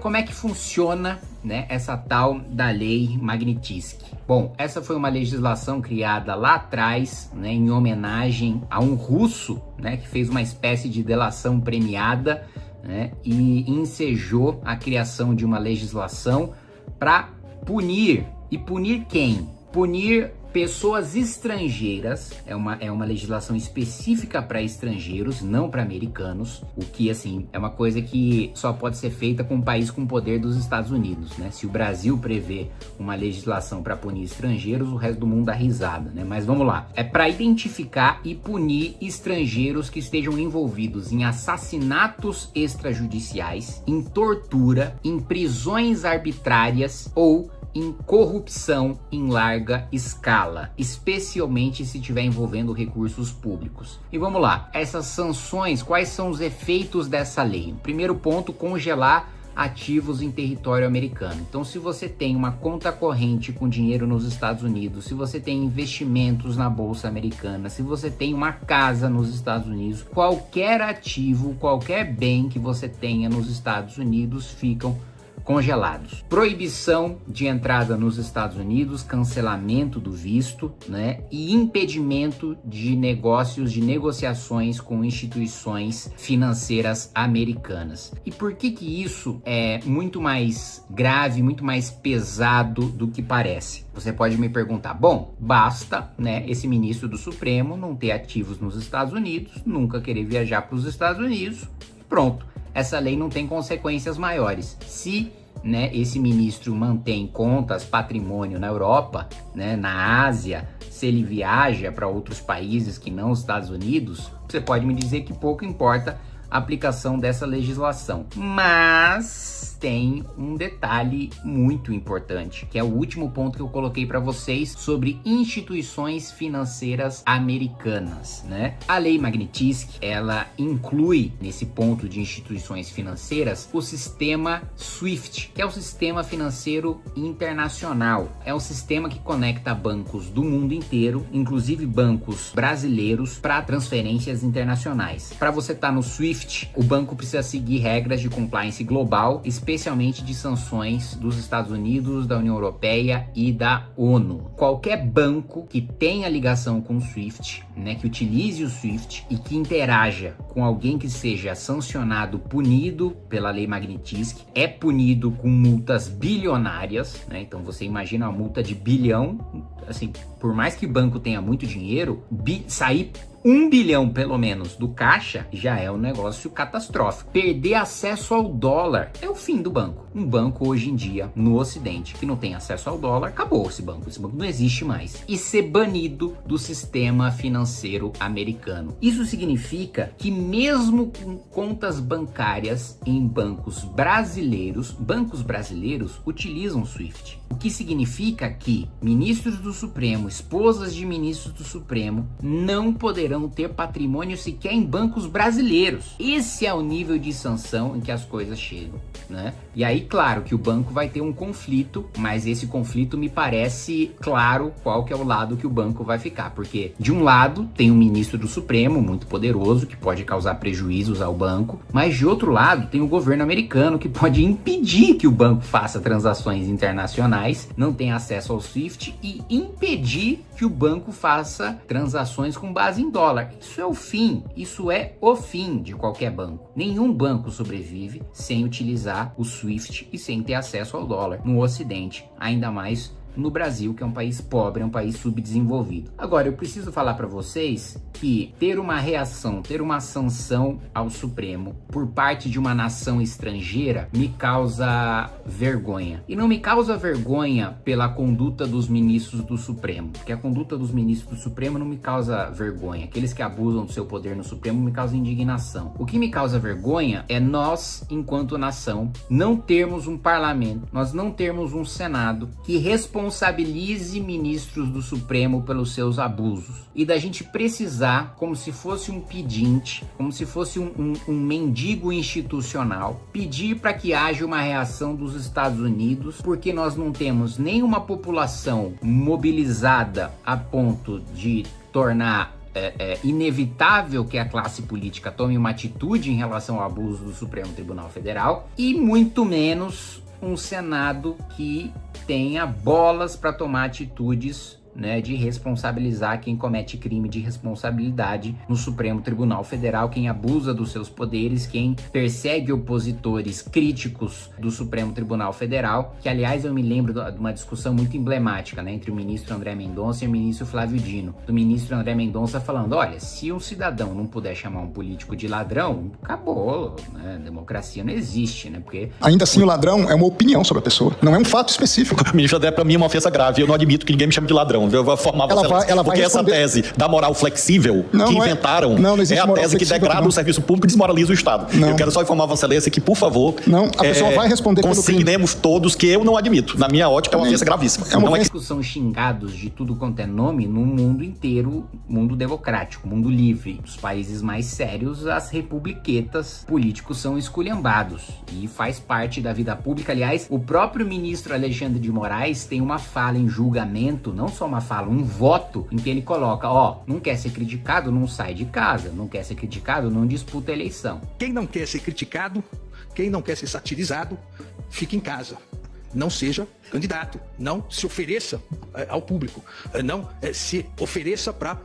Como é que funciona, né, essa tal da Lei Magnitsky? Bom, essa foi uma legislação criada lá atrás, né, em homenagem a um russo, né, que fez uma espécie de delação premiada, né, e ensejou a criação de uma legislação para punir. E punir quem? Punir pessoas estrangeiras. É uma legislação específica para estrangeiros, não para americanos, o que, assim, é uma coisa que só pode ser feita com um país com o poder dos Estados Unidos, né? Se o Brasil prevê uma legislação para punir estrangeiros, o resto do mundo dá risada, né? Mas vamos lá. É para identificar e punir estrangeiros que estejam envolvidos em assassinatos extrajudiciais, em tortura, em prisões arbitrárias ou em corrupção em larga escala, especialmente se estiver envolvendo recursos públicos. E vamos lá, essas sanções, quais são os efeitos dessa lei? O primeiro ponto, congelar ativos em território americano. Então, se você tem uma conta corrente com dinheiro nos Estados Unidos, se você tem investimentos na bolsa americana, se você tem uma casa nos Estados Unidos, qualquer ativo, qualquer bem que você tenha nos Estados Unidos ficam congelados. Proibição de entrada nos Estados Unidos, cancelamento do visto, né? E impedimento de negócios, de negociações com instituições financeiras americanas. E por que isso é muito mais grave, muito mais pesado do que parece? Você pode me perguntar, bom, basta, né, esse ministro do Supremo não ter ativos nos Estados Unidos, nunca querer viajar para os Estados Unidos, pronto. Essa lei não tem consequências maiores. Se, né, esse ministro mantém contas, patrimônio na Europa, né, na Ásia, se ele viaja para outros países que não os Estados Unidos, você pode me dizer que pouco importa a aplicação dessa legislação. Mas tem um detalhe muito importante, que é o último ponto que eu coloquei para vocês sobre instituições financeiras americanas, né? A Lei Magnitsky, ela inclui nesse ponto de instituições financeiras o sistema SWIFT, que é o sistema financeiro internacional. É um sistema que conecta bancos do mundo inteiro, inclusive bancos brasileiros, para transferências internacionais. Para você estar no SWIFT, o banco precisa seguir regras de compliance global, especialmente de sanções dos Estados Unidos, da União Europeia e da ONU. Qualquer banco que tenha ligação com o SWIFT, né, que utilize o SWIFT e que interaja com alguém que seja sancionado, punido pela Lei Magnitsky, é punido com multas bilionárias, né? Então você imagina uma multa de bilhão, assim, por mais que o banco tenha muito dinheiro, sair 1 bilhão pelo menos do caixa já é um negócio catastrófico. Perder acesso ao dólar é o fim do banco. Um banco hoje em dia no Ocidente que não tem acesso ao dólar, acabou esse banco não existe mais. E ser banido do sistema financeiro americano. Isso significa que mesmo com contas bancárias em bancos brasileiros utilizam o SWIFT. O que significa que ministros do Supremo, esposas de ministros do Supremo não poderão ter patrimônio sequer em bancos brasileiros. Esse é o nível de sanção em que as coisas chegam, né? E aí, claro que o banco vai ter um conflito, mas esse conflito me parece claro qual que é o lado que o banco vai ficar, porque de um lado tem um ministro do Supremo muito poderoso que pode causar prejuízos ao banco, mas de outro lado tem o governo americano que pode impedir que o banco faça transações internacionais, não tem acesso ao SWIFT e impedir que o banco faça transações com base em dólar. Isso é o fim de qualquer banco. Nenhum banco sobrevive sem utilizar o SWIFT e sem ter acesso ao dólar no Ocidente, ainda mais no Brasil, que é um país pobre, é um país subdesenvolvido. Agora, eu preciso falar para vocês que ter uma reação, ter uma sanção ao Supremo por parte de uma nação estrangeira me causa vergonha. E não me causa vergonha pela conduta dos ministros do Supremo, porque a conduta dos ministros do Supremo não me causa vergonha. Aqueles que abusam do seu poder no Supremo me causam indignação. O que me causa vergonha é nós, enquanto nação, não termos um parlamento, nós não termos um Senado que responsabilize ministros do Supremo pelos seus abusos. E da gente precisar, como se fosse um pedinte, como se fosse um mendigo institucional, pedir para que haja uma reação dos Estados Unidos, porque nós não temos nenhuma população mobilizada a ponto de tornar inevitável que a classe política tome uma atitude em relação ao abuso do Supremo Tribunal Federal, e muito menos um Senado que tenha bolas para tomar atitudes, né, de responsabilizar quem comete crime de responsabilidade no Supremo Tribunal Federal, quem abusa dos seus poderes, quem persegue opositores críticos do Supremo Tribunal Federal, que aliás eu me lembro de uma discussão muito emblemática, né, entre o ministro André Mendonça e o ministro Flávio Dino, do ministro André Mendonça falando, olha, se um cidadão não puder chamar um político de ladrão, acabou, né, democracia não existe, né, porque... Ainda assim o ladrão é uma opinião sobre a pessoa, não é um fato específico. Ministro André, para mim é uma ofensa grave, eu não admito que ninguém me chame de ladrão. Eu vou formar porque essa tese da moral flexível que inventaram é a tese que degrada o serviço público e desmoraliza o Estado. Não. Eu quero só informar Vossa Excelência que, por favor, a pessoa vai responder consignemos todos que eu não admito. Na minha ótica, é uma ofensa gravíssima. É uma discussão xingados de tudo quanto é nome no mundo inteiro, mundo democrático, mundo livre. Os países mais sérios, as republiquetas, políticos são esculhambados e faz parte da vida pública. Aliás, o próprio ministro Alexandre de Moraes tem uma fala em julgamento, não só uma fala, um voto em que ele coloca, não quer ser criticado, não sai de casa, não quer ser criticado, não disputa a eleição. Quem não quer ser criticado, quem não quer ser satirizado, fique em casa. Não seja candidato, não se ofereça ao público, não se ofereça para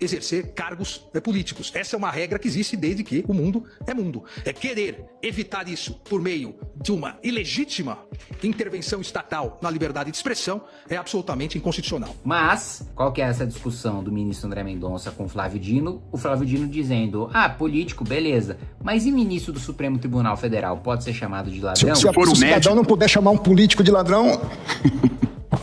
exercer cargos políticos. Essa é uma regra que existe desde que o mundo é mundo. Querer evitar isso por meio de uma ilegítima intervenção estatal na liberdade de expressão é absolutamente inconstitucional. Mas, qual que é essa discussão do ministro André Mendonça com o Flávio Dino? O Flávio Dino dizendo, político, beleza, mas e ministro do Supremo Tribunal Federal pode ser chamado de ladrão? Se o cidadão não puder chamar um político de ladrão...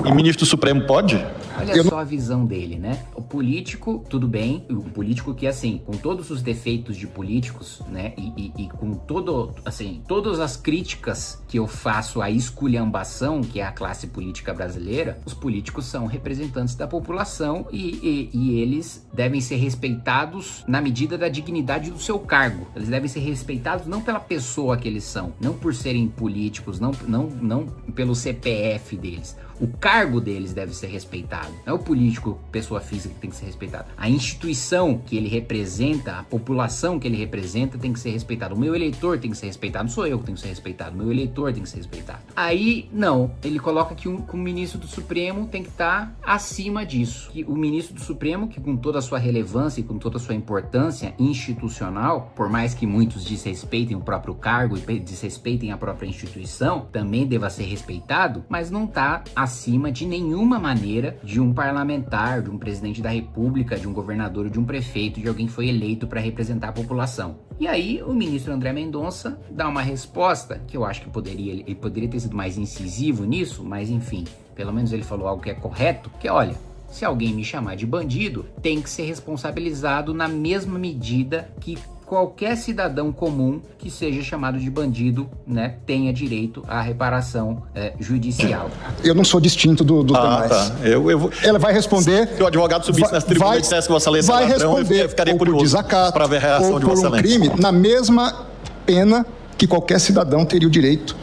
E ministro do Supremo pode? Olha só a visão dele, né? O político, tudo bem, o político que, assim, com todos os defeitos de políticos, né? E com todas as críticas que eu faço à esculhambação, que é a classe política brasileira, os políticos são representantes da população e eles devem ser respeitados na medida da dignidade do seu cargo. Eles devem ser respeitados não pela pessoa que eles são, não por serem políticos, não pelo CPF deles. O cargo deles deve ser respeitado. Não é o político, pessoa física, que tem que ser respeitado. A instituição que ele representa, a população que ele representa tem que ser respeitada. O meu eleitor tem que ser respeitado. Não sou eu que tenho que ser respeitado. O meu eleitor tem que ser respeitado. Aí, não. Ele coloca que o ministro do Supremo tem que estar acima disso. Que o ministro do Supremo, que com toda a sua relevância e com toda a sua importância institucional, por mais que muitos desrespeitem o próprio cargo e desrespeitem a própria instituição, também deva ser respeitado, mas não está acima de nenhuma maneira de um parlamentar, de um presidente da república, de um governador, de um prefeito, de alguém que foi eleito para representar a população. E aí o ministro André Mendonça dá uma resposta que eu acho que ele poderia ter sido mais incisivo nisso, mas enfim, pelo menos ele falou algo que é correto, que é, olha, se alguém me chamar de bandido, tem que ser responsabilizado na mesma medida que qualquer cidadão comum que seja chamado de bandido, né, tenha direito à reparação judicial. Eu não sou distinto dos demais. Tá. Ela vai responder... Se o advogado subisse nessa tribuna e dissesse que Vossa Excelência é ladrão, eu ficaria curioso para ver a reação de Vossa Excelência. Ou por um crime, na mesma pena que qualquer cidadão teria o direito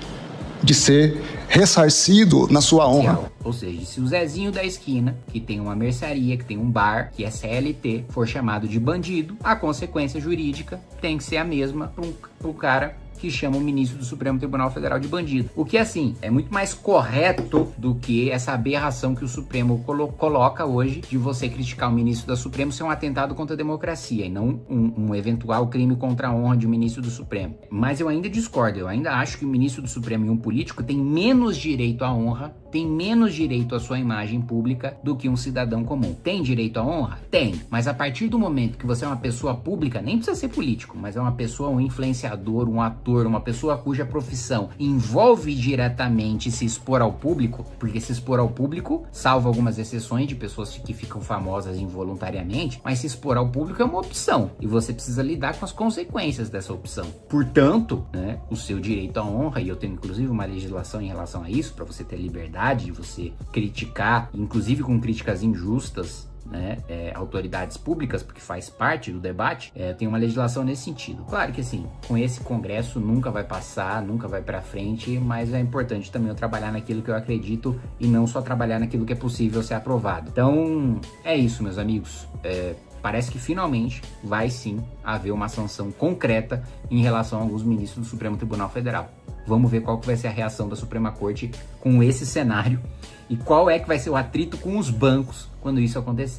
de ser ressarcido na sua honra. Ou seja, se o Zezinho da esquina, que tem uma mercearia, que tem um bar, que é CLT, for chamado de bandido, a consequência jurídica tem que ser a mesma pro cara que chama o ministro do Supremo Tribunal Federal de bandido. O que, assim, é muito mais correto do que essa aberração que o Supremo coloca hoje de você criticar o ministro do Supremo ser um atentado contra a democracia e não um eventual crime contra a honra de um ministro do Supremo. Mas eu ainda discordo, eu ainda acho que o ministro do Supremo e um político tem menos direito à honra, tem menos direito à sua imagem pública do que um cidadão comum. Tem direito à honra? Tem. Mas a partir do momento que você é uma pessoa pública, nem precisa ser político, mas é uma pessoa, um influenciador, um ator, uma pessoa cuja profissão envolve diretamente se expor ao público, porque se expor ao público, salvo algumas exceções de pessoas que ficam famosas involuntariamente, mas se expor ao público é uma opção e você precisa lidar com as consequências dessa opção. Portanto, né, o seu direito à honra, e eu tenho inclusive uma legislação em relação a isso, para você ter liberdade de você criticar, inclusive com críticas injustas, né, autoridades públicas, porque faz parte do debate, tem uma legislação nesse sentido. Claro que assim, com esse Congresso nunca vai passar, nunca vai pra frente, mas é importante também eu trabalhar naquilo que eu acredito e não só trabalhar naquilo que é possível ser aprovado. Então, é isso, meus amigos. parece que finalmente vai sim haver uma sanção concreta em relação a alguns ministros do Supremo Tribunal Federal. Vamos ver qual que vai ser a reação da Suprema Corte com esse cenário e qual é que vai ser o atrito com os bancos quando isso acontecer.